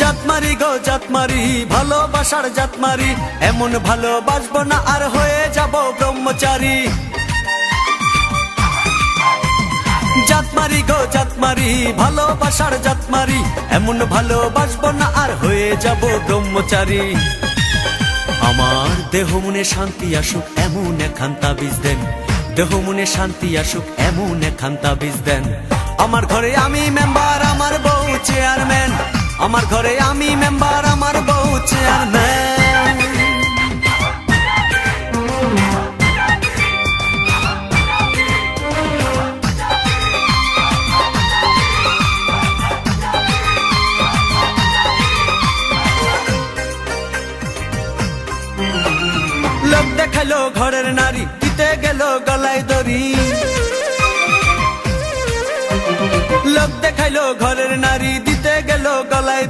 জাতমারি গো জাতমারি, ভালোবাসার জাতমারি, এমন ভালোবাসবো না আর হয়ে যাব ব্রহ্মচারী। জাতমারি গো জাতমারি, ভালোবাসার জাতমারি, এমন ভালোবাসবো না আর হয়ে যাব ব্রহ্মচারী। আমার দেহ মনে শান্তি আসুক এমন একখান তাবিজ দেন, দেহ মনে শান্তি আসুক এমন একখান তাবিজ দেন। আমার ঘরে আমি মেম্বার, আমার বউ চেয়ারম্যান, আমার ঘরে আমি মেম্বার, আমার বউ চেয়ারম্যান। লোক দেখাইলো ঘরের নারী, দিতে গেল গলায় দড়ি। লোক দেখাইলো ঘরের নারী, দিতে গেল গলায় দড়ি।